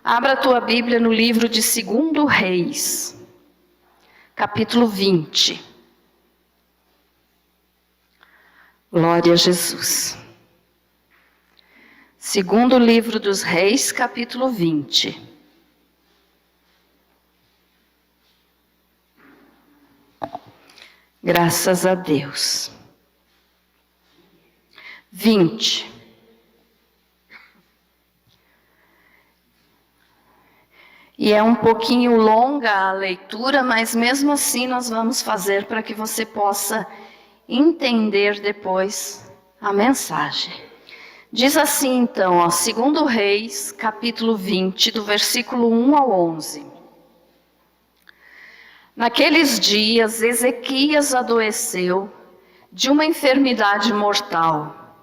Abra a tua Bíblia no livro de 2 Reis, capítulo 20. Glória a Jesus. Segundo livro dos Reis, capítulo 20. Graças a Deus. 20. E é um pouquinho longa a leitura, mas mesmo assim nós vamos fazer para que você possa entender depois a mensagem. Diz assim então, 2 Reis, capítulo 20, do versículo 1 ao 11. Naqueles dias, Ezequias adoeceu de uma enfermidade mortal.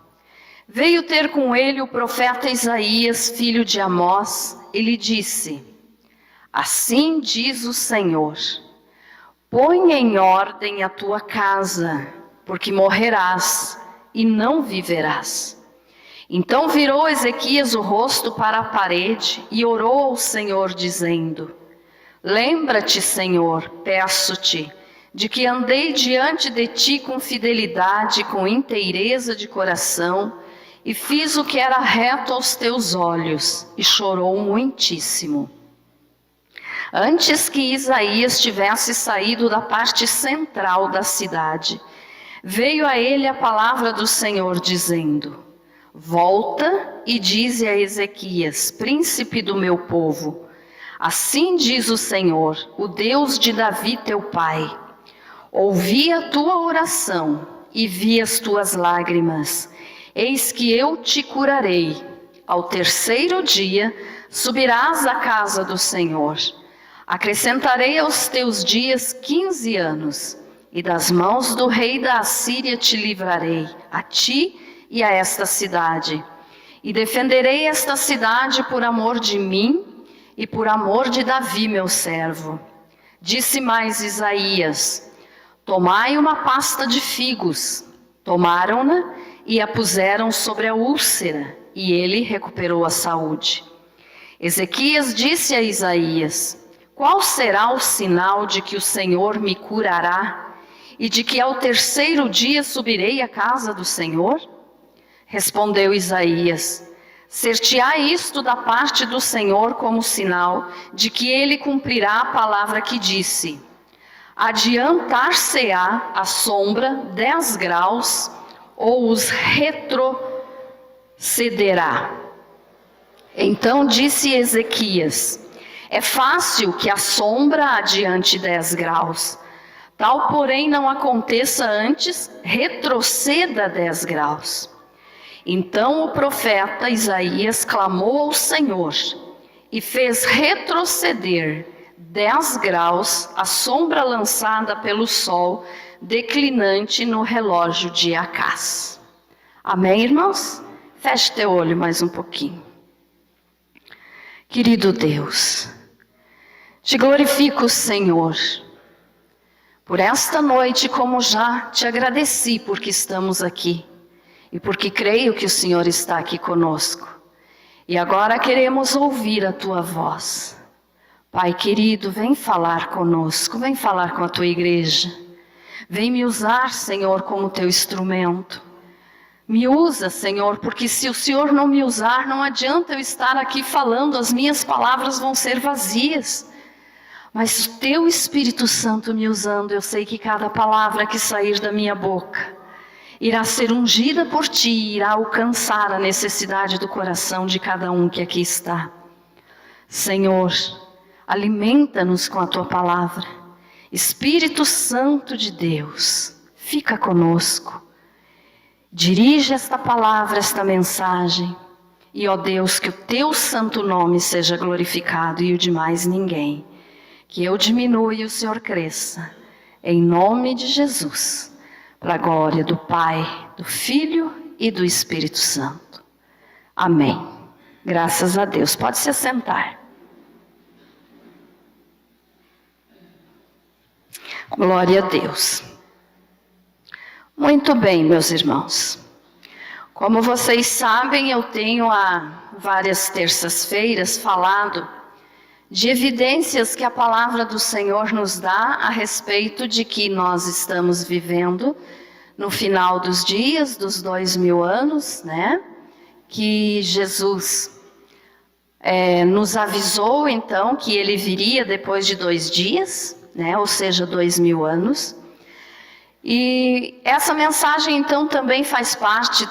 Veio ter com ele o profeta Isaías, filho de Amós, e lhe disse: assim diz o Senhor, põe em ordem a tua casa, porque morrerás e não viverás. Então virou Ezequias o rosto para a parede e orou ao Senhor, dizendo: lembra-te, Senhor, peço-te, de que andei diante de ti com fidelidade, com inteireza de coração, e fiz o que era reto aos teus olhos, e chorou muitíssimo. Antes que Isaías tivesse saído da parte central da cidade, veio a ele a palavra do Senhor, dizendo: volta e dize a Ezequias, príncipe do meu povo: assim diz o Senhor, o Deus de Davi teu pai: ouvi a tua oração e vi as tuas lágrimas. Eis que eu te curarei. Ao terceiro dia subirás à casa do Senhor. Acrescentarei aos teus dias 15 anos, e das mãos do rei da Assíria te livrarei, a ti e a esta cidade. E defenderei esta cidade por amor de mim e por amor de Davi, meu servo. Disse mais Isaías: tomai uma pasta de figos. Tomaram-na e a puseram sobre a úlcera, e ele recuperou a saúde. Ezequias disse a Isaías: qual será o sinal de que o Senhor me curará e de que ao terceiro dia subirei à casa do Senhor? Respondeu Isaías: ser-te-á isto da parte do Senhor como sinal de que ele cumprirá a palavra que disse: adiantar-se-á a sombra 10 graus ou os retrocederá. Então disse Ezequias: é fácil que a sombra adiante 10 graus. Tal, porém, não aconteça antes, retroceda 10 graus. Então o profeta Isaías clamou ao Senhor e fez retroceder 10 graus a sombra lançada pelo sol declinante no relógio de Acás. Amém, irmãos? Feche teu olho mais um pouquinho. Querido Deus, te glorifico, Senhor, por esta noite, como já te agradeci porque estamos aqui e porque creio que o Senhor está aqui conosco. E agora queremos ouvir a tua voz. Pai querido, vem falar conosco, vem falar com a tua igreja. Vem me usar, Senhor, como teu instrumento. Me usa, Senhor, porque se o Senhor não me usar, não adianta eu estar aqui falando, as minhas palavras vão ser vazias. Mas o teu Espírito Santo me usando, eu sei que cada palavra que sair da minha boca irá ser ungida por ti, irá alcançar a necessidade do coração de cada um que aqui está. Senhor, alimenta-nos com a tua palavra. Espírito Santo de Deus, fica conosco. Dirige esta palavra, esta mensagem. E, ó Deus, que o teu santo nome seja glorificado e o de mais ninguém. Que eu diminua e o Senhor cresça. Em nome de Jesus. Para a glória do Pai, do Filho e do Espírito Santo. Amém. Graças a Deus. Pode se assentar. Glória a Deus. Muito bem, meus irmãos. Como vocês sabem, eu tenho há várias terças-feiras falado de evidências que a palavra do Senhor nos dá a respeito de que nós estamos vivendo no final dos dias, dos 2000 anos, né? Que Jesus nos avisou então que ele viria depois de 2 dias, né? Ou seja, 2000 anos. E essa mensagem então também faz parte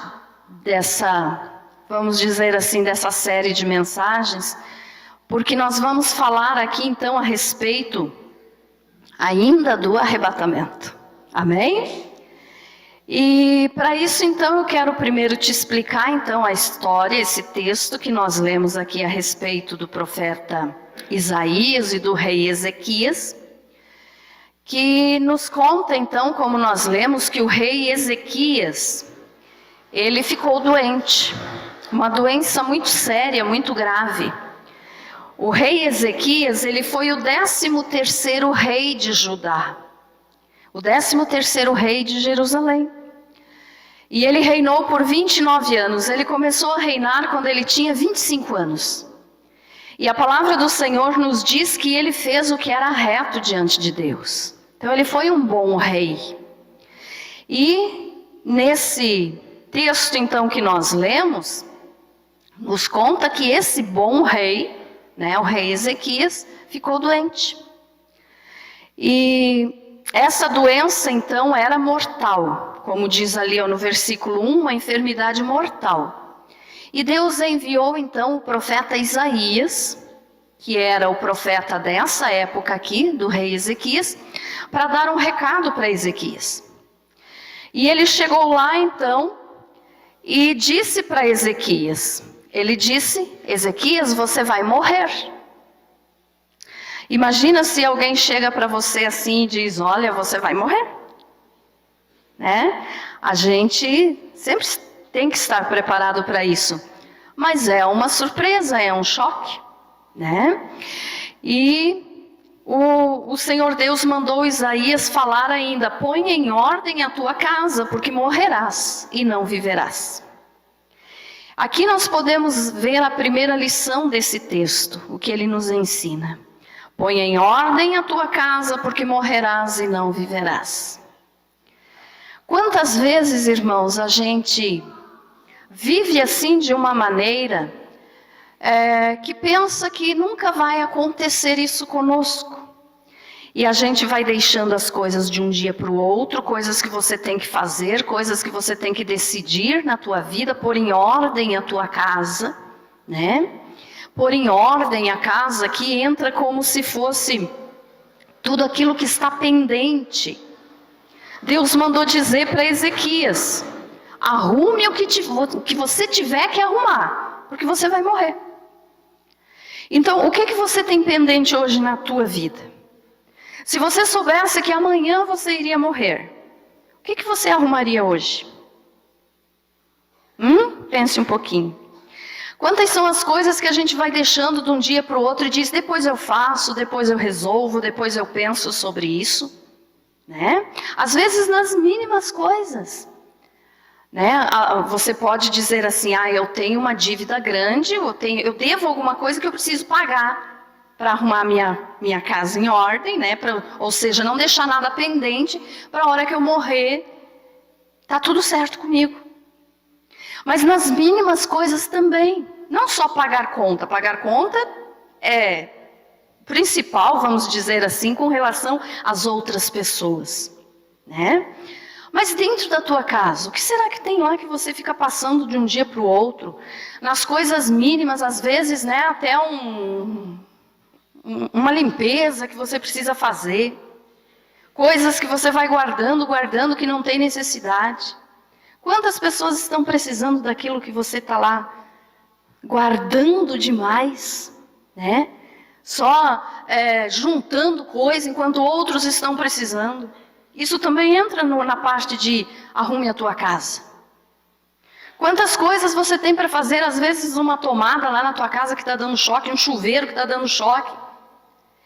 dessa, vamos dizer assim, dessa série de mensagens, porque nós vamos falar aqui então a respeito ainda do arrebatamento. Amém? E para isso então eu quero primeiro te explicar então a história, esse texto que nós lemos aqui a respeito do profeta Isaías e do rei Ezequias, que nos conta então, como nós lemos, que o rei Ezequias, ele ficou doente, uma doença muito séria, muito grave. O rei Ezequias, ele foi o 13º rei de Judá, o 13º rei de Jerusalém. E ele reinou por 29 anos, ele começou a reinar quando ele tinha 25 anos. E a palavra do Senhor nos diz que ele fez o que era reto diante de Deus. Então ele foi um bom rei. E nesse texto então que nós lemos, nos conta que esse bom rei, né, o rei Ezequias, ficou doente. E essa doença então era mortal, como diz ali no versículo 1, uma enfermidade mortal. E Deus enviou então o profeta Isaías, que era o profeta dessa época aqui, do rei Ezequias, para dar um recado para Ezequias. E ele chegou lá então e disse para Ezequias, ele disse: Ezequias, você vai morrer. Imagina se alguém chega para você assim e diz: olha, você vai morrer. Né? A gente sempre tem que estar preparado para isso. Mas é uma surpresa, é um choque. Né? E o Senhor Deus mandou Isaías falar ainda: põe em ordem a tua casa, porque morrerás e não viverás. Aqui nós podemos ver a primeira lição desse texto, o que ele nos ensina. Põe em ordem a tua casa, porque morrerás e não viverás. Quantas vezes, irmãos, a gente vive assim de uma maneira que pensa que nunca vai acontecer isso conosco. E a gente vai deixando as coisas de um dia para o outro, coisas que você tem que fazer, coisas que você tem que decidir na tua vida, pôr em ordem a tua casa, né? Pôr em ordem a casa que entra como se fosse tudo aquilo que está pendente. Deus mandou dizer para Ezequias: arrume o que você tiver que arrumar, porque você vai morrer. Então, o que você tem pendente hoje na tua vida? Se você soubesse que amanhã você iria morrer, o que você arrumaria hoje? Pense um pouquinho. Quantas são as coisas que a gente vai deixando de um dia para o outro e diz: depois eu faço, depois eu resolvo, depois eu penso sobre isso? Né? Às vezes nas mínimas coisas. Né? Você pode dizer assim: eu tenho uma dívida grande, eu devo alguma coisa que eu preciso pagar para arrumar minha casa em ordem, né? Ou seja, não deixar nada pendente para a hora que eu morrer, tá tudo certo comigo. Mas nas mínimas coisas também, não só pagar conta é principal, vamos dizer assim, com relação às outras pessoas, né? Mas dentro da tua casa, o que será que tem lá que você fica passando de um dia para o outro? Nas coisas mínimas, às vezes, né, até uma limpeza que você precisa fazer. Coisas que você vai guardando, que não tem necessidade. Quantas pessoas estão precisando daquilo que você está lá guardando demais, né? Só juntando coisa enquanto outros estão precisando. Isso também entra na parte de arrume a tua casa. Quantas coisas você tem para fazer, às vezes uma tomada lá na tua casa que está dando choque, um chuveiro que está dando choque,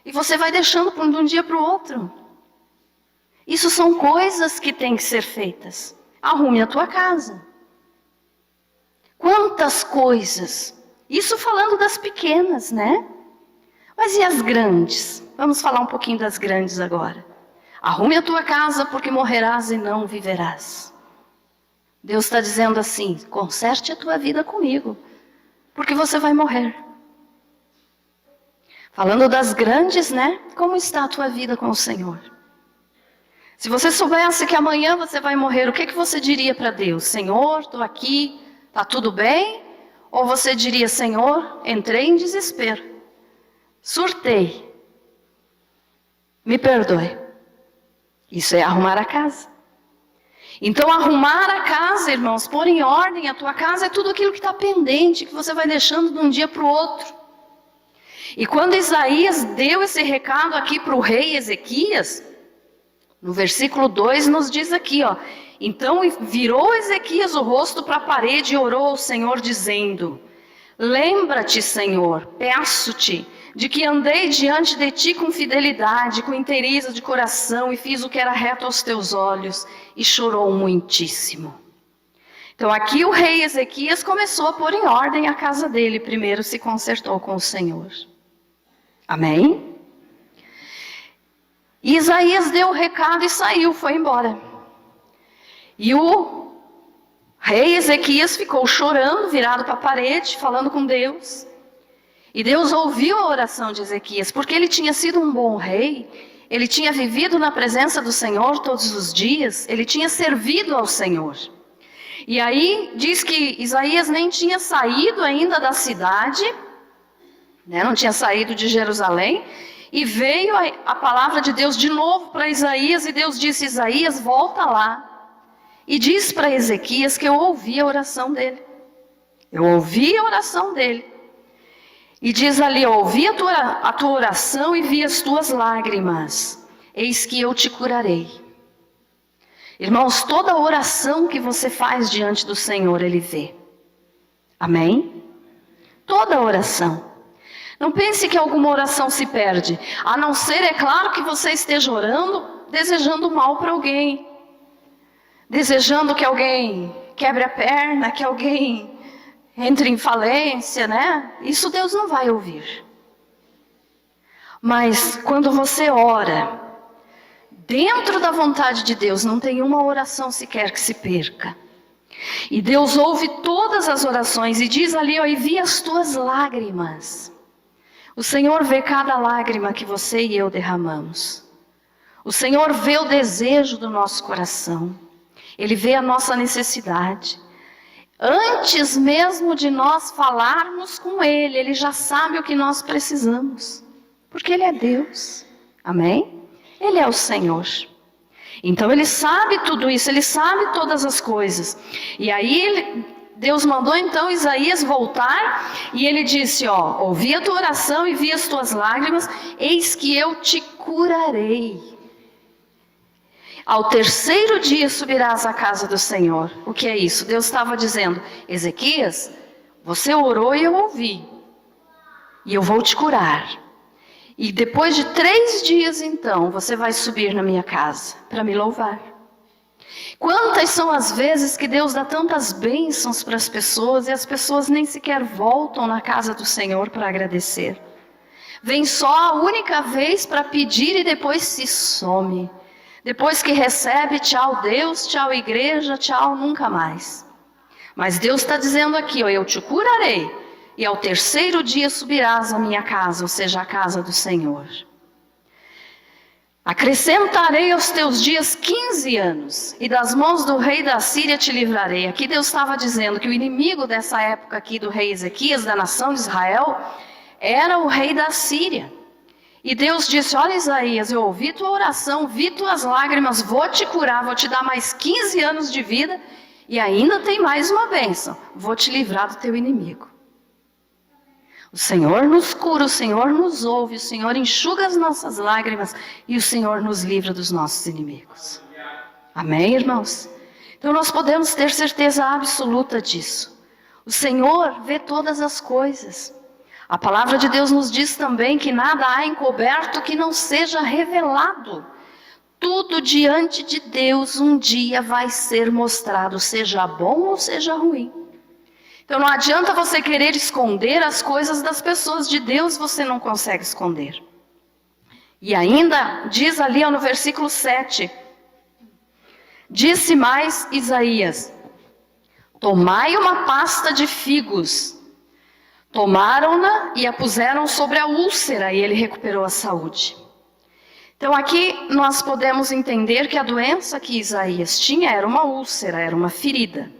e você vai deixando de um dia para o outro. Isso são coisas que têm que ser feitas. Arrume a tua casa. Quantas coisas! Isso falando das pequenas, né? Mas e as grandes? Vamos falar um pouquinho das grandes agora. Arrume a tua casa, porque morrerás e não viverás. Deus está dizendo assim: conserte a tua vida comigo, porque você vai morrer. Falando das grandes, né? Como está a tua vida com o Senhor? Se você soubesse que amanhã você vai morrer, o que você diria para Deus? Senhor, estou aqui, está tudo bem? Ou você diria: Senhor, entrei em desespero, surtei, me perdoe. Isso é arrumar a casa. Então arrumar a casa, irmãos, pôr em ordem a tua casa é tudo aquilo que está pendente, que você vai deixando de um dia para o outro. E quando Isaías deu esse recado aqui para o rei Ezequias, no versículo 2 nos diz aqui, ó: então virou Ezequias o rosto para a parede e orou ao Senhor dizendo: lembra-te, Senhor, peço-te, de que andei diante de ti com fidelidade, com inteireza de coração, e fiz o que era reto aos teus olhos, e chorou muitíssimo. Então aqui o rei Ezequias começou a pôr em ordem a casa dele, primeiro se consertou com o Senhor. Amém? E Isaías deu o recado e saiu, foi embora. E o rei Ezequias ficou chorando, virado para a parede, falando com Deus. E Deus ouviu a oração de Ezequias, porque ele tinha sido um bom rei, ele tinha vivido na presença do Senhor todos os dias, ele tinha servido ao Senhor. E aí diz que Isaías nem tinha saído ainda da cidade, né, não tinha saído de Jerusalém, e veio a palavra de Deus de novo para Isaías, e Deus disse: Isaías, volta lá, e diz para Ezequias que eu ouvi a oração dele. Eu ouvi a oração dele. E diz ali: eu ouvi a tua oração e vi as tuas lágrimas, eis que eu te curarei. Irmãos, toda oração que você faz diante do Senhor, Ele vê. Amém? Toda oração. Não pense que alguma oração se perde, a não ser, é claro, que você esteja orando, desejando mal para alguém, desejando que alguém quebre a perna, que alguém entre em falência, né? Isso Deus não vai ouvir. Mas quando você ora dentro da vontade de Deus, não tem uma oração sequer que se perca. E Deus ouve todas as orações e diz ali, ó: e vi as tuas lágrimas. O Senhor vê cada lágrima que você e eu derramamos. O Senhor vê o desejo do nosso coração. Ele vê a nossa necessidade. Antes mesmo de nós falarmos com Ele, Ele já sabe o que nós precisamos. Porque Ele é Deus. Amém? Ele é o Senhor. Então Ele sabe tudo isso, Ele sabe todas as coisas. E aí Deus mandou então Isaías voltar, e ele disse, ó: ouvi a tua oração e vi as tuas lágrimas, eis que eu te curarei. Ao terceiro dia subirás à casa do Senhor. O que é isso? Deus estava dizendo: Ezequias, você orou e eu ouvi, e eu vou te curar. E depois de 3 dias então, você vai subir na minha casa para me louvar. Quantas são as vezes que Deus dá tantas bênçãos para as pessoas e as pessoas nem sequer voltam na casa do Senhor para agradecer. Vem só a única vez para pedir e depois se some. Depois que recebe, tchau Deus, tchau igreja, tchau nunca mais. Mas Deus está dizendo aqui, ó: eu te curarei e ao terceiro dia subirás à minha casa, ou seja, a casa do Senhor. Acrescentarei aos teus dias 15 anos, e das mãos do rei da Síria te livrarei. Aqui Deus estava dizendo que o inimigo dessa época aqui do rei Ezequias, da nação de Israel, era o rei da Síria. E Deus disse: olha Isaías, eu ouvi tua oração, vi tuas lágrimas, vou te curar, vou te dar mais 15 anos de vida, e ainda tem mais uma bênção, vou te livrar do teu inimigo. O Senhor nos cura, o Senhor nos ouve, o Senhor enxuga as nossas lágrimas e o Senhor nos livra dos nossos inimigos. Amém, irmãos? Então nós podemos ter certeza absoluta disso. O Senhor vê todas as coisas. A palavra de Deus nos diz também que nada há encoberto que não seja revelado. Tudo diante de Deus um dia vai ser mostrado, seja bom ou seja ruim. Então não adianta você querer esconder as coisas das pessoas, de Deus você não consegue esconder. E ainda diz ali no versículo 7, disse mais Isaías: tomai uma pasta de figos. Tomaram-na e a puseram sobre a úlcera, e ele recuperou a saúde. Então aqui nós podemos entender que a doença que Isaías tinha era uma úlcera, era uma ferida,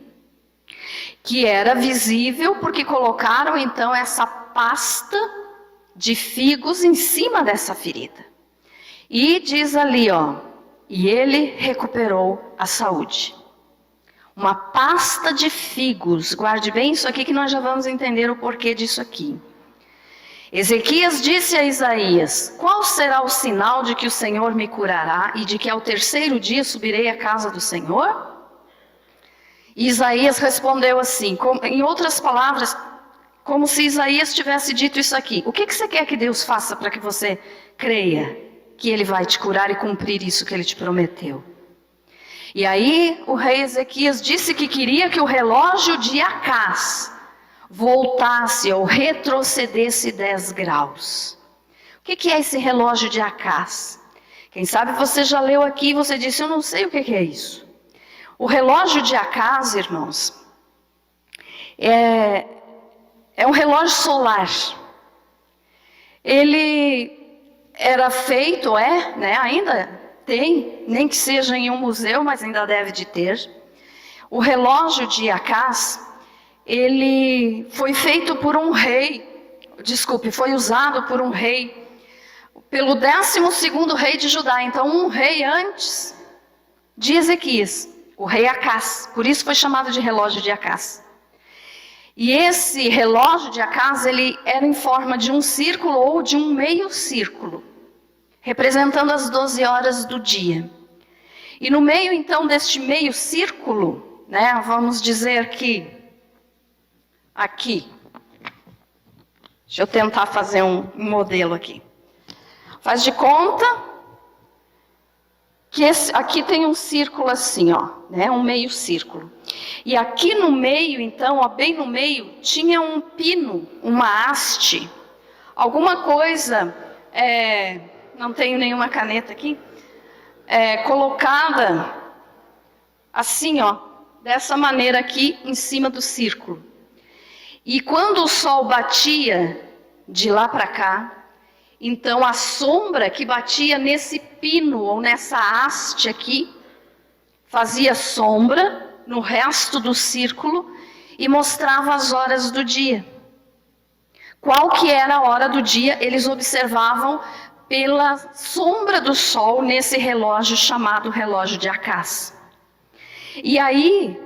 que era visível porque colocaram então essa pasta de figos em cima dessa ferida. E diz ali, e ele recuperou a saúde. Uma pasta de figos, guarde bem isso aqui que nós já vamos entender o porquê disso aqui. Ezequias disse a Isaías: qual será o sinal de que o Senhor me curará e de que ao terceiro dia subirei à casa do Senhor? E Isaías respondeu assim, em outras palavras, como se Isaías tivesse dito isso aqui: o que você quer que Deus faça para que você creia que Ele vai te curar e cumprir isso que Ele te prometeu? E aí o rei Ezequias disse que queria que o relógio de Acás voltasse ou retrocedesse 10 graus. O que é esse relógio de Acás? Quem sabe você já leu aqui e você disse: eu não sei o que é isso. O relógio de Acás, irmãos, é um relógio solar. Ele era feito, ainda tem, nem que seja em um museu, mas ainda deve de ter. O relógio de Acás, ele foi feito por um rei, foi usado por um rei, pelo 12º rei de Judá. Então um rei antes de Ezequias, o rei Acás, por isso foi chamado de relógio de Acás. E esse relógio de Acás, ele era em forma de um círculo ou de um meio círculo, representando as 12 horas do dia. E no meio então deste meio círculo, vamos dizer que aqui, deixa eu tentar fazer um modelo aqui. Faz de conta que aqui tem um círculo assim, um meio círculo. E aqui no meio, então, bem no meio, tinha um pino, uma haste, alguma coisa, não tenho nenhuma caneta aqui, colocada assim, dessa maneira aqui em cima do círculo. E quando o sol batia de lá para cá, então a sombra que batia nesse pino ou nessa haste aqui, fazia sombra no resto do círculo e mostrava as horas do dia. Qual que era a hora do dia? Eles observavam pela sombra do sol nesse relógio chamado relógio de Acás. E aí,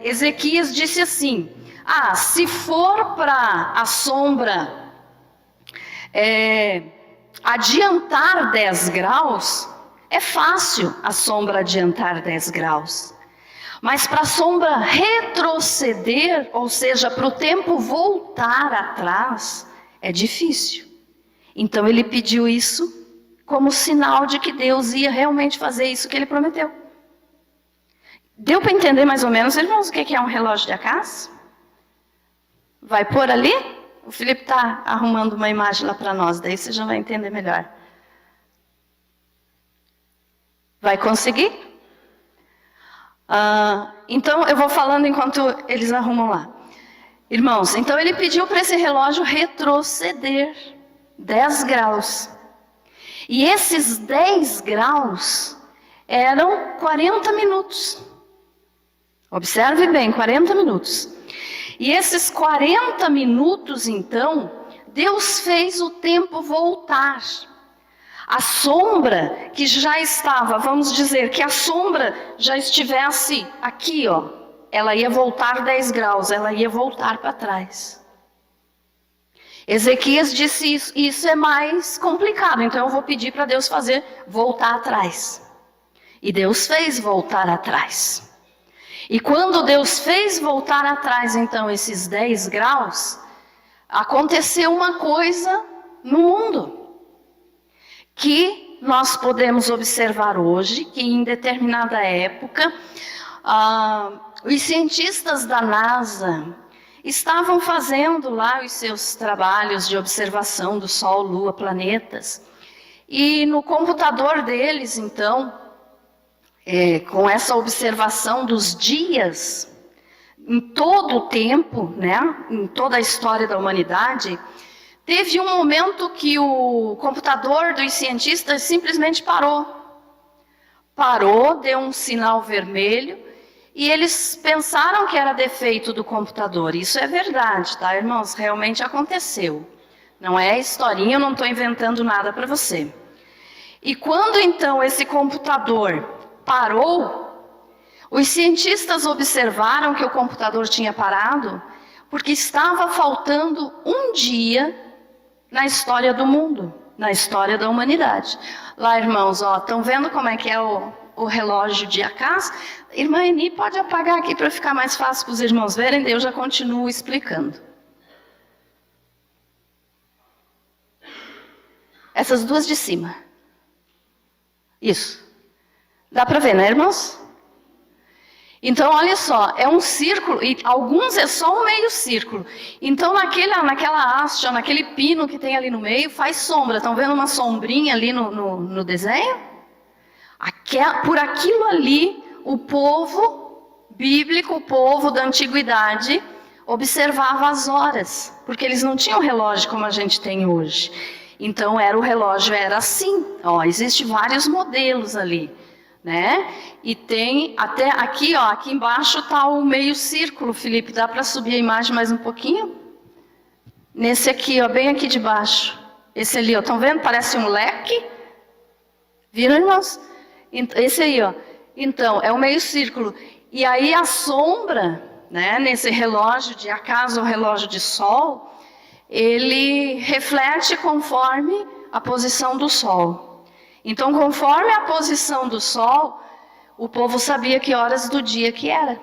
Ezequias disse assim: se for para a sombra adiantar 10 graus, é fácil a sombra adiantar 10 graus. Mas para a sombra retroceder, ou seja, para o tempo voltar atrás, é difícil. Então ele pediu isso como sinal de que Deus ia realmente fazer isso que ele prometeu. Deu para entender mais ou menos, irmãos, o que é um relógio de Acás? Vai pôr ali? O Felipe está arrumando uma imagem lá para nós, daí você já vai entender melhor. Vai conseguir? Então eu vou falando enquanto eles arrumam lá. Irmãos, então ele pediu para esse relógio retroceder 10 graus. E esses 10 graus eram 40 minutos. Observe bem, 40 minutos. E esses 40 minutos, então, Deus fez o tempo voltar. A sombra que já estava, vamos dizer que a sombra já estivesse aqui, ela ia voltar 10 graus, ela ia voltar para trás. Ezequias disse isso é mais complicado, então eu vou pedir para Deus fazer voltar atrás. E Deus fez voltar atrás. E quando Deus fez voltar atrás, então, esses 10 graus, aconteceu uma coisa no mundo, que nós podemos observar hoje, que em determinada época, os cientistas da NASA estavam fazendo lá os seus trabalhos de observação do Sol, Lua, planetas. E no computador deles, então, com essa observação dos dias, em todo o tempo, né, em toda a história da humanidade, teve um momento que o computador dos cientistas simplesmente parou. Parou, deu um sinal vermelho, e eles pensaram que era defeito do computador. Isso é verdade, tá, irmãos? Realmente aconteceu. Não é historinha, eu não estou inventando nada para você. E quando então esse computador parou, os cientistas observaram que o computador tinha parado porque estava faltando um dia na história do mundo, na história da humanidade. Lá, irmãos, ó, estão vendo como é que é o relógio de Acás? Irmã Eni, pode apagar aqui para ficar mais fácil para os irmãos verem, daí eu já continuo explicando. Essas duas de cima. Isso. Dá para ver, né, irmãos? Então, olha só, é um círculo, e alguns é só um meio círculo. Então, naquela haste, naquele pino que tem ali no meio, faz sombra. Estão vendo uma sombrinha ali no desenho? Por aquilo ali, o povo bíblico, o povo da antiguidade, observava as horas, porque eles não tinham relógio como a gente tem hoje. Então, o relógio era assim. Ó, existem vários modelos ali, né? E tem até aqui, ó, aqui embaixo está o meio círculo, Felipe. Dá para subir a imagem mais um pouquinho? Nesse aqui, ó, bem aqui de baixo. Esse ali, ó, estão vendo? Parece um leque. Viram, irmãos? Esse aí, ó. Então, é o meio círculo. E aí a sombra, né, nesse relógio de Acás, o relógio de Sol, ele reflete conforme a posição do Sol. Então, conforme a posição do Sol, o povo sabia que horas do dia que era.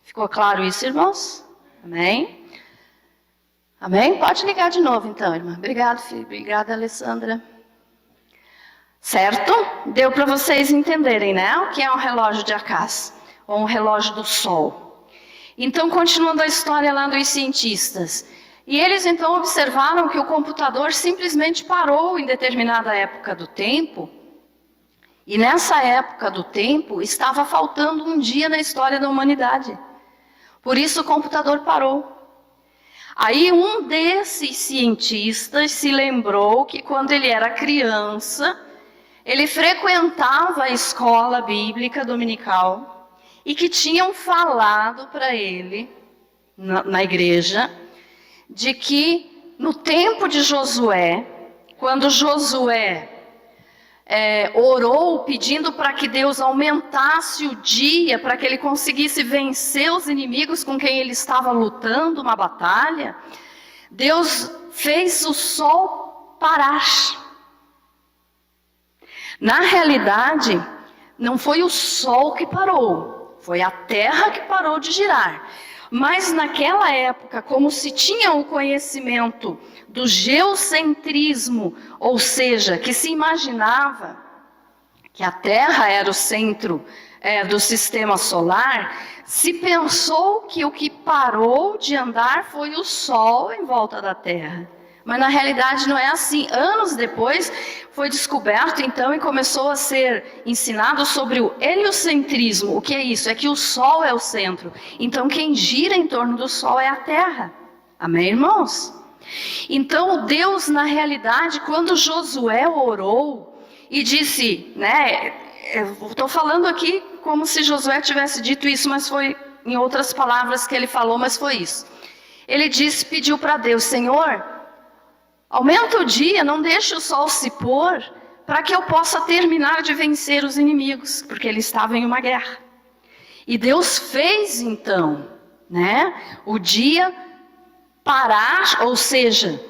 Ficou claro isso, irmãos? Amém? Amém? Pode ligar de novo, então, irmã. Obrigado, filho. Obrigada, Alessandra. Certo? Deu para vocês entenderem, né? O que é um relógio de Acás, ou um relógio do Sol. Então, continuando a história lá dos cientistas. E eles então observaram que o computador simplesmente parou em determinada época do tempo. E nessa época do tempo estava faltando um dia na história da humanidade. Por isso o computador parou. Aí um desses cientistas se lembrou que quando ele era criança, ele frequentava a escola bíblica dominical e que tinham falado para ele, na igreja, de que no tempo de Josué, quando Josué orou pedindo para que Deus aumentasse o dia, para que ele conseguisse vencer os inimigos com quem ele estava lutando uma batalha, Deus fez o sol parar. Na realidade, não foi o sol que parou, foi a terra que parou de girar. Mas naquela época, como se tinha o conhecimento do geocentrismo, ou seja, que se imaginava que a Terra era o centro do sistema solar, se pensou que o que parou de andar foi o Sol em volta da Terra. Mas na realidade não é assim. Anos depois foi descoberto então e começou a ser ensinado sobre o heliocentrismo. O que é isso? É que o Sol é o centro. Então quem gira em torno do Sol é a Terra. Amém, irmãos? Então Deus, na realidade, quando Josué orou e disse, né, eu estou falando aqui como se Josué tivesse dito isso, mas foi em outras palavras que ele falou, mas foi isso. Ele disse, pediu para Deus, Senhor, aumenta o dia, não deixe o sol se pôr, para que eu possa terminar de vencer os inimigos, porque ele estava em uma guerra. E Deus fez então, né, o dia parar, ou seja,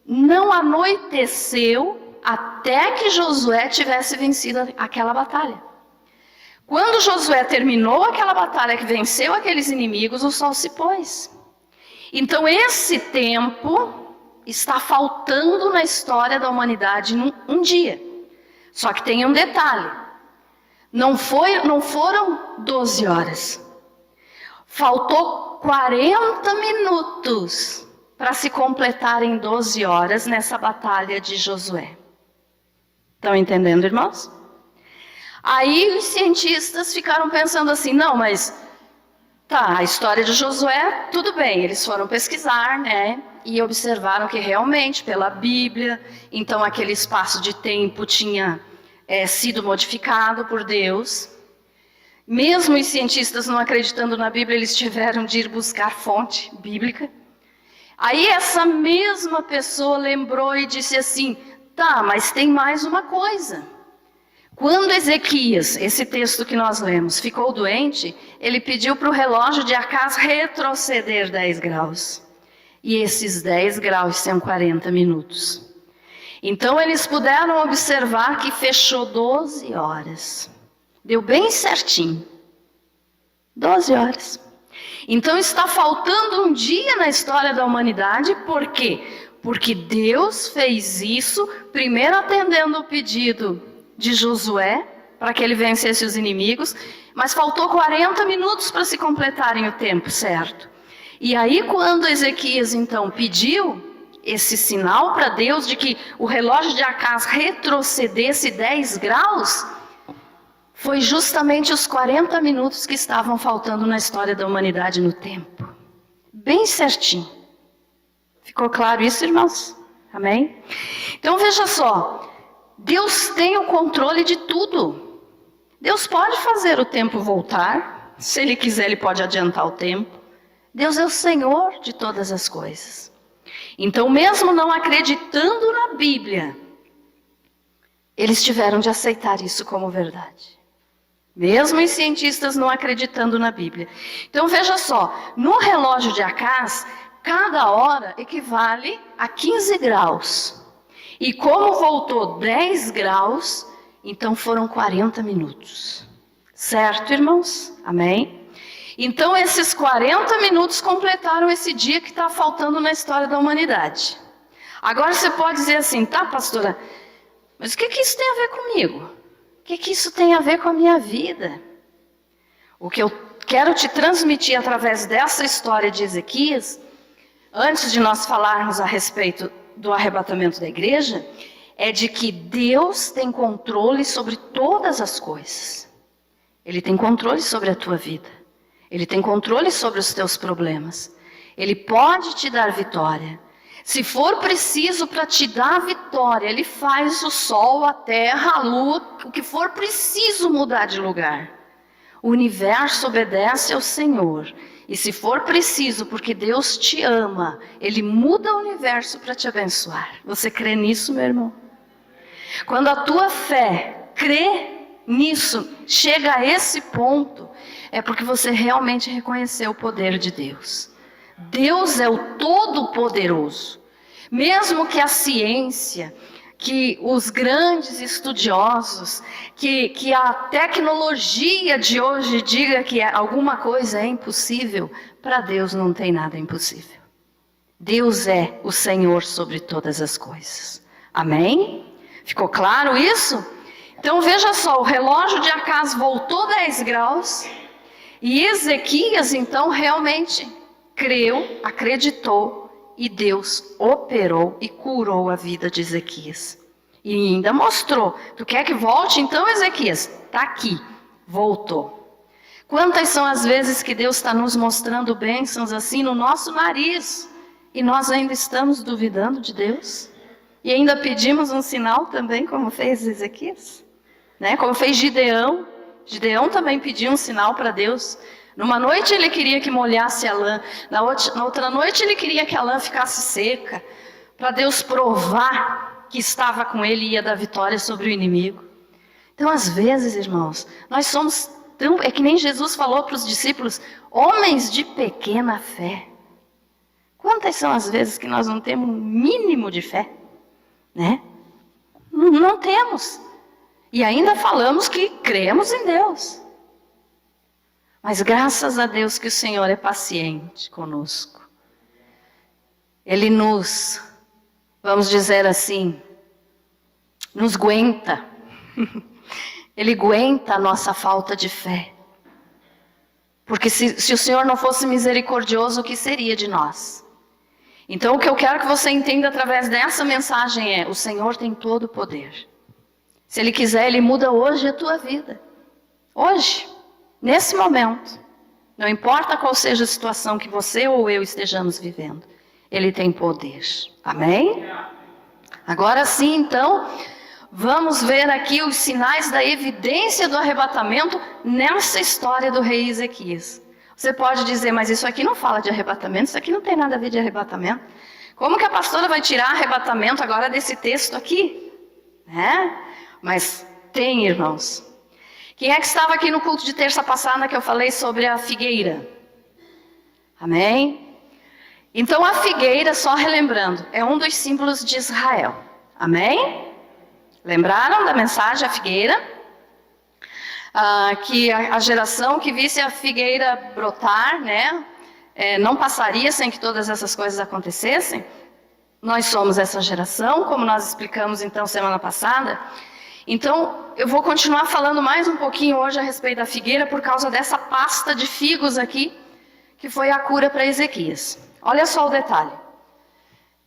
não anoiteceu até que Josué tivesse vencido aquela batalha. Quando Josué terminou aquela batalha que venceu aqueles inimigos, o sol se pôs. Então esse tempo está faltando na história da humanidade um dia. Só que tem um detalhe. Não foram 12 horas. Faltou 40 minutos para se completarem 12 horas nessa batalha de Josué. Estão entendendo, irmãos? Aí os cientistas ficaram pensando assim, não, mas tá, a história de Josué, tudo bem, eles foram pesquisar, né? E observaram que realmente, pela Bíblia, então aquele espaço de tempo tinha sido modificado por Deus. Mesmo os cientistas não acreditando na Bíblia, eles tiveram de ir buscar fonte bíblica. Aí essa mesma pessoa lembrou e disse assim, tá, mas tem mais uma coisa. Quando Ezequias, esse texto que nós lemos, ficou doente, ele pediu para o relógio de Acás retroceder 10 graus. E esses 10 graus são 40 minutos. Então eles puderam observar que fechou 12 horas. Deu bem certinho. 12 horas. Então está faltando um dia na história da humanidade, por quê? Porque Deus fez isso, primeiro atendendo o pedido de Josué, para que ele vencesse os inimigos, mas faltou 40 minutos para se completarem o tempo, certo? E aí quando Ezequias então pediu esse sinal para Deus de que o relógio de Acás retrocedesse 10 graus, foi justamente os 40 minutos que estavam faltando na história da humanidade no tempo. Bem certinho. Ficou claro isso, irmãos? Amém? Então veja só, Deus tem o controle de tudo. Deus pode fazer o tempo voltar, se Ele quiser Ele pode adiantar o tempo. Deus é o Senhor de todas as coisas. Então mesmo não acreditando na Bíblia, eles tiveram de aceitar isso como verdade. Mesmo os cientistas não acreditando na Bíblia. Então veja só, no relógio de Acás, cada hora equivale a 15 graus. E como voltou 10 graus, então foram 40 minutos. Certo, irmãos? Amém? Então esses 40 minutos completaram esse dia que está faltando na história da humanidade. Agora você pode dizer assim, tá, pastora, mas o que isso tem a ver comigo? O que isso tem a ver com a minha vida? O que eu quero te transmitir através dessa história de Ezequias, antes de nós falarmos a respeito do arrebatamento da igreja, é de que Deus tem controle sobre todas as coisas. Ele tem controle sobre a tua vida. Ele tem controle sobre os teus problemas. Ele pode te dar vitória. Se for preciso para te dar vitória, Ele faz o sol, a terra, a lua, o que for preciso mudar de lugar. O universo obedece ao Senhor. E se for preciso, porque Deus te ama, Ele muda o universo para te abençoar. Você crê nisso, meu irmão? Quando a tua fé crê nisso, chega a esse ponto, é porque você realmente reconheceu o poder de Deus. Deus é o Todo-Poderoso. Mesmo que a ciência, que os grandes estudiosos, que a tecnologia de hoje diga que alguma coisa é impossível, para Deus não tem nada impossível. Deus é o Senhor sobre todas as coisas. Amém? Ficou claro isso? Então veja só, o relógio de Acás voltou 10 graus, e Ezequias então realmente creu, acreditou, e Deus operou e curou a vida de Ezequias. E ainda mostrou, tu quer que volte então, Ezequias? Está aqui, voltou. Quantas são as vezes que Deus está nos mostrando bênçãos assim no nosso nariz, e nós ainda estamos duvidando de Deus? E ainda pedimos um sinal também, como fez Ezequias, né? Como fez Gideão. Gideão também pediu um sinal para Deus. Numa noite ele queria que molhasse a lã, na outra noite ele queria que a lã ficasse seca, para Deus provar que estava com ele e ia dar vitória sobre o inimigo. Então às vezes, irmãos, nós somos tão, é que nem Jesus falou para os discípulos, homens de pequena fé. Quantas são as vezes que nós não temos um mínimo de fé, né? Não temos. E ainda falamos que cremos em Deus. Mas graças a Deus que o Senhor é paciente conosco. Ele nos, vamos dizer assim, nos aguenta. Ele aguenta a nossa falta de fé. Porque se o Senhor não fosse misericordioso, o que seria de nós? Então o que eu quero que você entenda através dessa mensagem é: o Senhor tem todo o poder. Se Ele quiser, Ele muda hoje a tua vida. Hoje, nesse momento. Não importa qual seja a situação que você ou eu estejamos vivendo. Ele tem poder. Amém? Agora sim, então, vamos ver aqui os sinais da evidência do arrebatamento nessa história do rei Ezequias. Você pode dizer, mas isso aqui não fala de arrebatamento, isso aqui não tem nada a ver de arrebatamento. Como que a pastora vai tirar arrebatamento agora desse texto aqui? Mas tem, irmãos. Quem é que estava aqui no culto de terça passada que eu falei sobre a figueira? Amém? Então a figueira, só relembrando, é um dos símbolos de Israel. Amém? Lembraram da mensagem, a figueira? Que a geração que visse a figueira brotar, não passaria sem que todas essas coisas acontecessem. Nós somos essa geração, como nós explicamos então semana passada. Então, eu vou continuar falando mais um pouquinho hoje a respeito da figueira por causa dessa pasta de figos aqui, que foi a cura para Ezequias. Olha só o detalhe.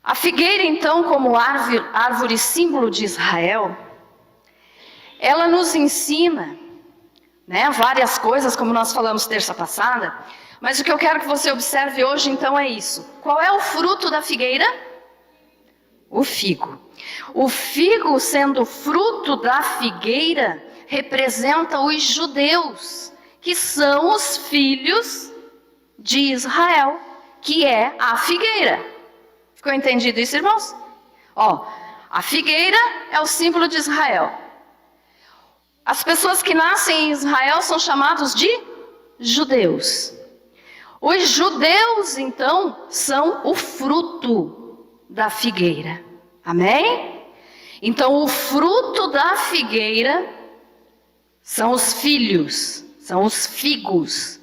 A figueira, então, como árvore símbolo de Israel, ela nos ensina, várias coisas, como nós falamos terça passada, mas o que eu quero que você observe hoje, então, é isso. Qual é o fruto da figueira? O figo. O figo, sendo fruto da figueira, representa os judeus, que são os filhos de Israel, que é a figueira. Ficou entendido isso, irmãos? A figueira é o símbolo de Israel. As pessoas que nascem em Israel são chamados de judeus. Os judeus, então, são o fruto da figueira. Amém? Então, o fruto da figueira são os filhos, são os figos.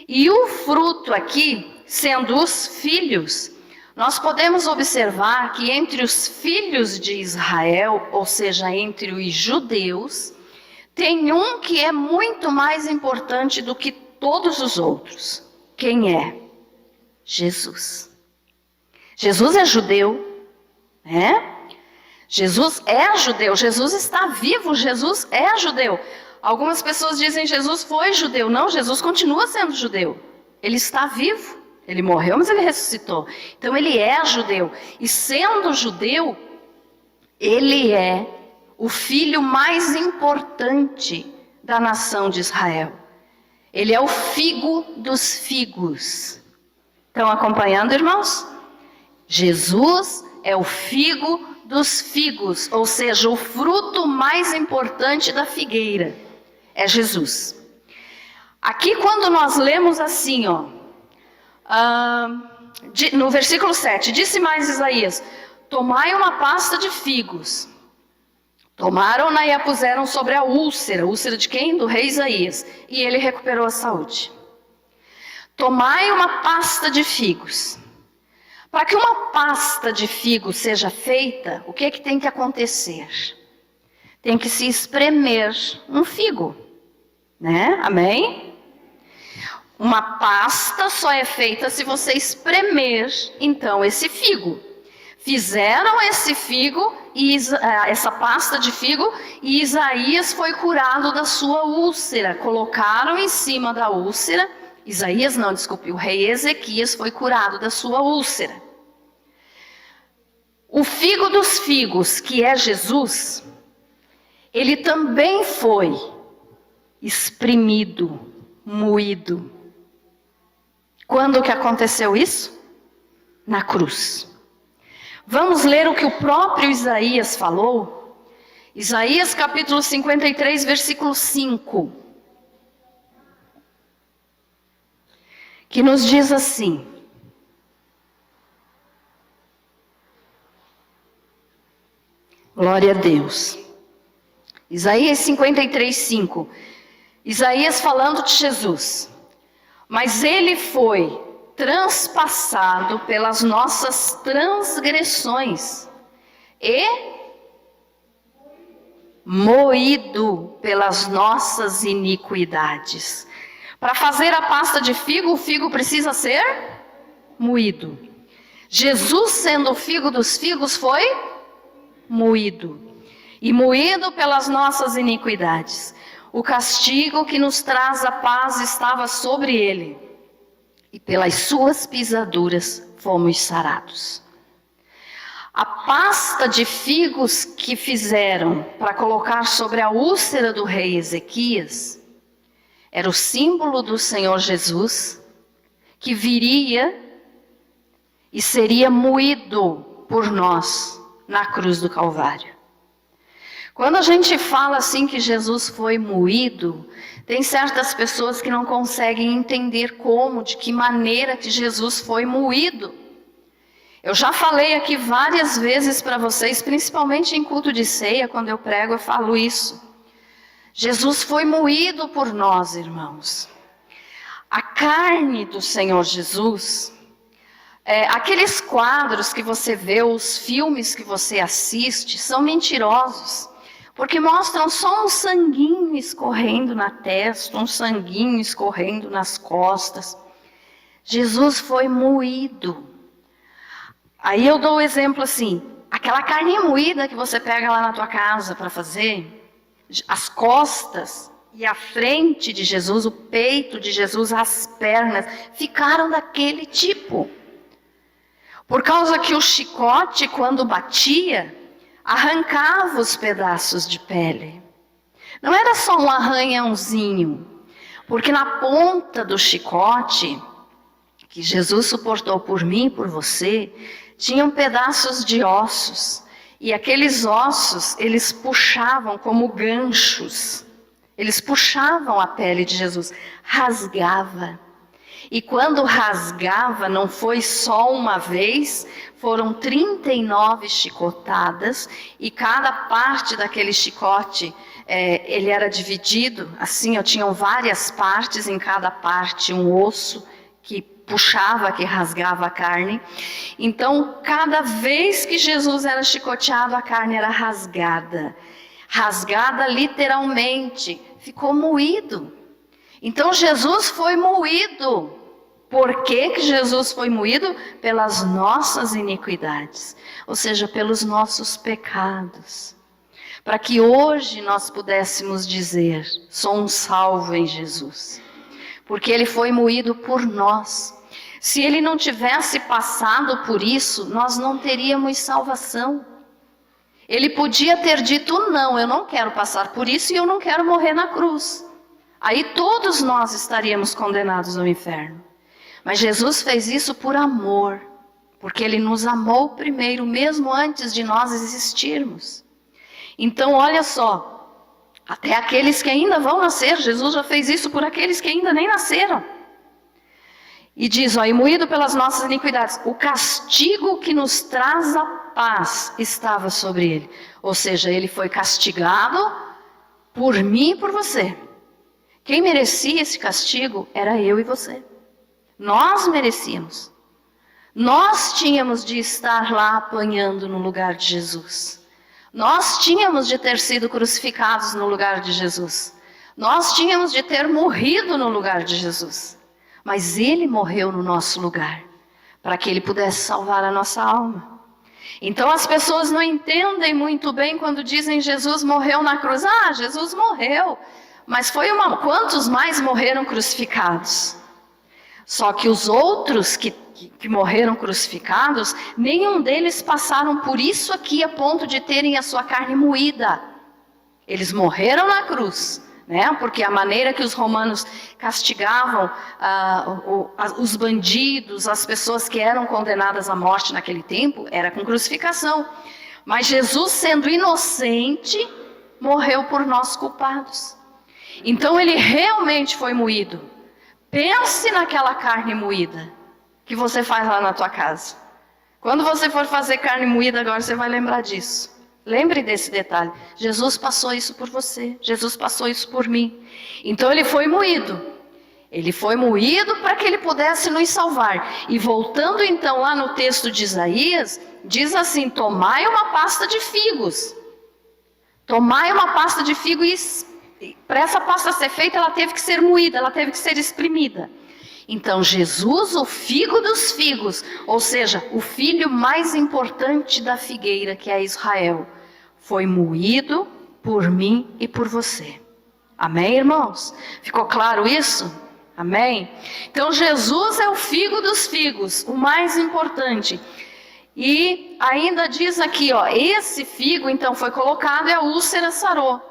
E o fruto aqui, sendo os filhos, nós podemos observar que entre os filhos de Israel, ou seja, entre os judeus, tem um que é muito mais importante do que todos os outros. Quem é? Jesus. Jesus é judeu. Jesus é judeu, Jesus está vivo, Jesus é judeu. Algumas pessoas dizem Jesus foi judeu. Não, Jesus continua sendo judeu. Ele está vivo, ele morreu, mas ele ressuscitou. Então ele é judeu. E sendo judeu, ele é o filho mais importante da nação de Israel. Ele é o figo dos figos. Estão acompanhando, irmãos? Jesus é o figo dos figos, ou seja, o fruto mais importante da figueira é Jesus. Aqui quando nós lemos assim, no versículo 7, disse mais Isaías: tomai uma pasta de figos. Tomaram-na e a puseram sobre a úlcera. Úlcera de quem? Do rei Isaías. E ele recuperou a saúde. Tomai uma pasta de figos. Para que uma pasta de figo seja feita, o que é que tem que acontecer? Tem que se espremer um figo, Amém? Uma pasta só é feita se você espremer, então, esse figo. Fizeram esse figo, essa pasta de figo, e Isaías foi curado da sua úlcera. Colocaram em cima da úlcera. O rei Ezequias foi curado da sua úlcera. O figo dos figos, que é Jesus, ele também foi espremido, moído. Quando que aconteceu isso? Na cruz. Vamos ler o que o próprio Isaías falou. Isaías capítulo 53, versículo 5. Que nos diz assim: glória a Deus. Isaías 53, 5. Isaías falando de Jesus. Mas ele foi transpassado pelas nossas transgressões e moído pelas nossas iniquidades. Para fazer a pasta de figo, o figo precisa ser moído. Jesus, sendo o figo dos figos, foi moído. E moído pelas nossas iniquidades. O castigo que nos traz a paz estava sobre ele. E pelas suas pisaduras fomos sarados. A pasta de figos que fizeram para colocar sobre a úlcera do rei Ezequias era o símbolo do Senhor Jesus, que viria e seria moído por nós na cruz do Calvário. Quando a gente fala assim que Jesus foi moído, tem certas pessoas que não conseguem entender como, de que maneira que Jesus foi moído. Eu já falei aqui várias vezes para vocês, principalmente em culto de ceia, quando eu prego, eu falo isso. Jesus foi moído por nós, irmãos. A carne do Senhor Jesus, aqueles quadros que você vê, os filmes que você assiste, são mentirosos. Porque mostram só um sanguinho escorrendo na testa, um sanguinho escorrendo nas costas. Jesus foi moído. Aí eu dou o exemplo assim, aquela carne moída que você pega lá na tua casa para fazer, as costas e a frente de Jesus, o peito de Jesus, as pernas, ficaram daquele tipo. Por causa que o chicote, quando batia, arrancava os pedaços de pele. Não era só um arranhãozinho, porque na ponta do chicote, que Jesus suportou por mim e por você, tinham pedaços de ossos. E aqueles ossos, eles puxavam como ganchos. Eles puxavam a pele de Jesus, rasgava. E quando rasgava, não foi só uma vez, foram 39 chicotadas, e cada parte daquele chicote, ele era dividido, assim, tinham várias partes, em cada parte um osso que puxava, que rasgava a carne. Então, cada vez que Jesus era chicoteado, a carne era rasgada. Rasgada literalmente, ficou moído. Então, Jesus foi moído. Por que Jesus foi moído? Pelas nossas iniquidades, ou seja, pelos nossos pecados. Para que hoje nós pudéssemos dizer, sou um salvo em Jesus. Porque Ele foi moído por nós. Se Ele não tivesse passado por isso, nós não teríamos salvação. Ele podia ter dito, não, eu não quero passar por isso e eu não quero morrer na cruz. Aí todos nós estaríamos condenados ao inferno. Mas Jesus fez isso por amor, porque Ele nos amou primeiro, mesmo antes de nós existirmos. Então, olha só, até aqueles que ainda vão nascer, Jesus já fez isso por aqueles que ainda nem nasceram. E diz, e moído pelas nossas iniquidades, o castigo que nos traz a paz estava sobre Ele. Ou seja, Ele foi castigado por mim e por você. Quem merecia esse castigo era eu e você. Nós merecíamos. Nós tínhamos de estar lá apanhando no lugar de Jesus. Nós tínhamos de ter sido crucificados no lugar de Jesus. Nós tínhamos de ter morrido no lugar de Jesus. Mas Ele morreu no nosso lugar, para que Ele pudesse salvar a nossa alma. Então as pessoas não entendem muito bem quando dizem Jesus morreu na cruz. Jesus morreu, mas quantos mais morreram crucificados? Só que os outros que morreram crucificados, nenhum deles passaram por isso aqui a ponto de terem a sua carne moída. Eles morreram na cruz, né? Porque a maneira que os romanos castigavam os bandidos, as pessoas que eram condenadas à morte naquele tempo, era com crucificação. Mas Jesus, sendo inocente, morreu por nós culpados. Então Ele realmente foi moído. Pense naquela carne moída que você faz lá na tua casa. Quando você for fazer carne moída agora, você vai lembrar disso. Lembre desse detalhe. Jesus passou isso por você. Jesus passou isso por mim. Então Ele foi moído. Ele foi moído para que Ele pudesse nos salvar. E voltando então lá no texto de Isaías, diz assim, tomai uma pasta de figos. Tomai uma pasta de figo e para essa pasta ser feita, ela teve que ser moída, ela teve que ser espremida. Então Jesus, o figo dos figos, ou seja, o filho mais importante da figueira, que é Israel, foi moído por mim e por você. Amém, irmãos? Ficou claro isso? Amém? Então Jesus é o figo dos figos, o mais importante. E ainda diz aqui, ó, esse figo então foi colocado e a úlcera sarou.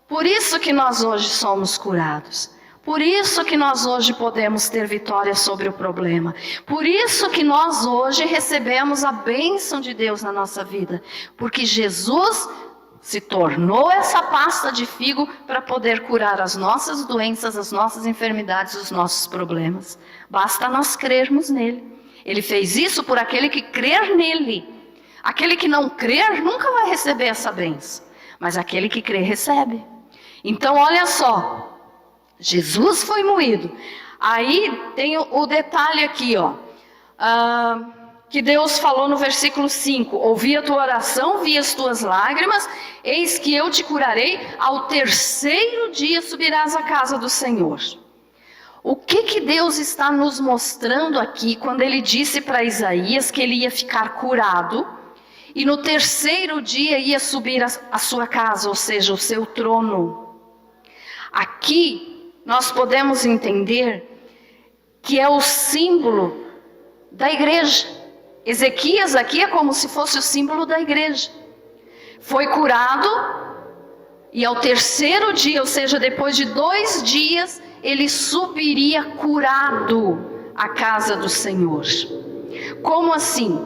Por isso que nós hoje somos curados. Por isso que nós hoje podemos ter vitória sobre o problema. Por isso que nós hoje recebemos a bênção de Deus na nossa vida. Porque Jesus se tornou essa pasta de figo para poder curar as nossas doenças, as nossas enfermidades, os nossos problemas. Basta nós crermos nele. Ele fez isso por aquele que crer nele. Aquele que não crer nunca vai receber essa bênção. Mas aquele que crê recebe. Então olha só. Jesus foi moído. Aí tem o detalhe aqui, ó. Que Deus falou no versículo 5. Ouvi a tua oração, vi as tuas lágrimas. Eis que eu te curarei. Ao terceiro dia subirás à casa do Senhor. O que Deus está nos mostrando aqui quando Ele disse para Isaías que ele ia ficar curado e no terceiro dia ia subir a sua casa, ou seja, o seu trono? Aqui nós podemos entender que é o símbolo da igreja. Ezequias aqui é como se fosse o símbolo da igreja. Foi curado e ao terceiro dia, ou seja, depois de 2 dias, ele subiria curado à casa do Senhor. Como assim?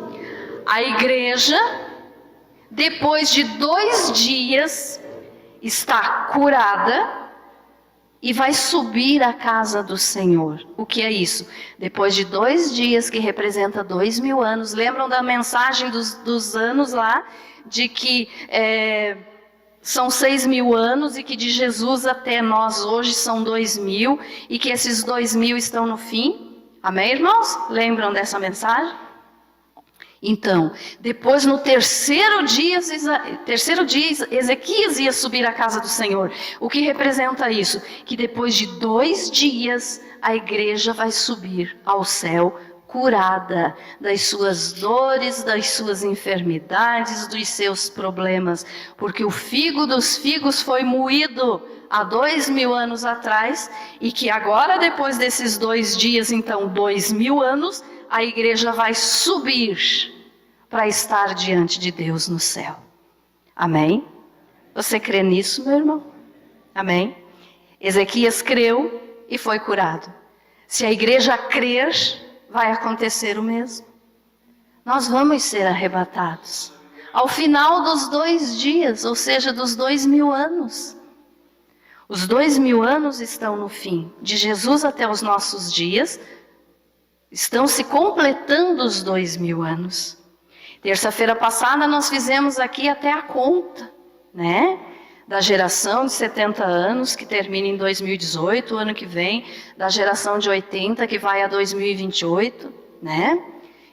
A igreja, depois de 2 dias, está curada e vai subir à casa do Senhor. O que é isso? Depois de 2 dias, que representa 2000 anos. Lembram da mensagem dos anos lá? De que são 6.000 anos e que de Jesus até nós hoje são 2.000. E que esses 2.000 estão no fim. Amém, irmãos? Lembram dessa mensagem? Então, depois no terceiro dia, Ezequias ia subir à casa do Senhor. O que representa isso? Que depois de 2 dias, a igreja vai subir ao céu curada das suas dores, das suas enfermidades, dos seus problemas. Porque o figo dos figos foi moído há 2000 anos atrás, e que agora, depois desses 2 dias, então 2000 anos, a igreja vai subir para estar diante de Deus no céu. Amém? Você crê nisso, meu irmão? Amém? Ezequias creu e foi curado. Se a igreja crer, vai acontecer o mesmo. Nós vamos ser arrebatados ao final dos 2 dias, ou seja, dos 2000 anos. Os 2000 anos estão no fim. De Jesus até os nossos dias, estão se completando os 2000 anos. Terça-feira passada nós fizemos aqui até a conta, né? Da geração de 70 anos, que termina em 2018, o ano que vem, da geração de 80, que vai a 2028, né?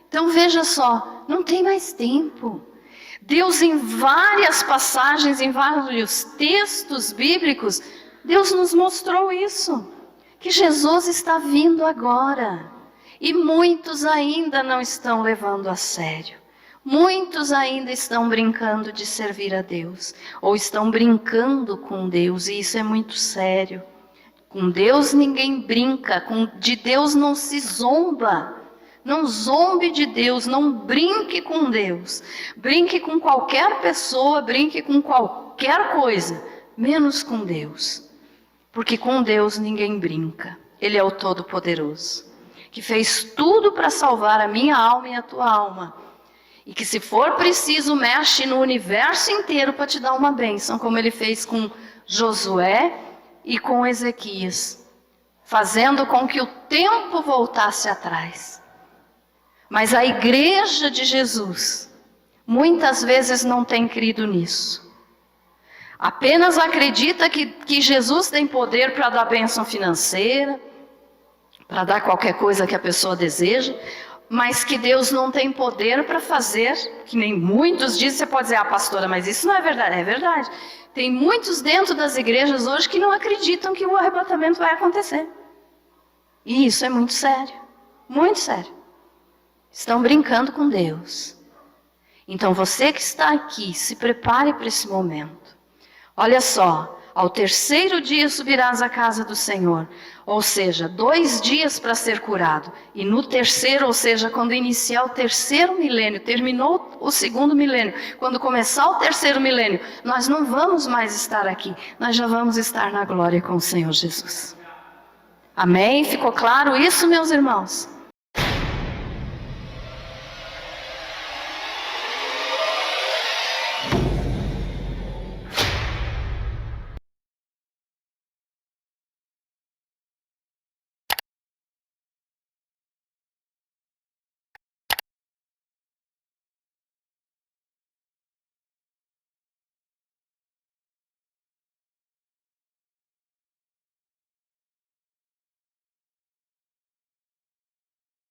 Então veja só, não tem mais tempo. Deus, em várias passagens, em vários textos bíblicos, Deus nos mostrou isso, que Jesus está vindo agora. E muitos ainda não estão levando a sério. Muitos ainda estão brincando de servir a Deus, ou estão brincando com Deus, e isso é muito sério. Com Deus ninguém brinca, de Deus não se zomba. Não zombe de Deus, não brinque com Deus. Brinque com qualquer pessoa, brinque com qualquer coisa, menos com Deus. Porque com Deus ninguém brinca. Ele é o Todo-Poderoso, que fez tudo para salvar a minha alma e a tua alma. E que, se for preciso, mexe no universo inteiro para te dar uma bênção, como ele fez com Josué e com Ezequias, fazendo com que o tempo voltasse atrás. Mas a igreja de Jesus muitas vezes não tem crido nisso. Apenas acredita que Jesus tem poder para dar bênção financeira, para dar qualquer coisa que a pessoa deseja, mas que Deus não tem poder para fazer, que nem muitos dizem. Você pode dizer, pastora, mas isso não é verdade. É verdade. Tem muitos dentro das igrejas hoje que não acreditam que o arrebatamento vai acontecer. E isso é muito sério, muito sério. Estão brincando com Deus. Então você que está aqui, se prepare para esse momento. Olha só, ao terceiro dia subirás à casa do Senhor. Ou seja, 2 dias para ser curado. E no terceiro, ou seja, quando iniciar o terceiro milênio, terminou o segundo milênio, quando começar o terceiro milênio, nós não vamos mais estar aqui. Nós já vamos estar na glória com o Senhor Jesus. Amém? Ficou claro isso, meus irmãos?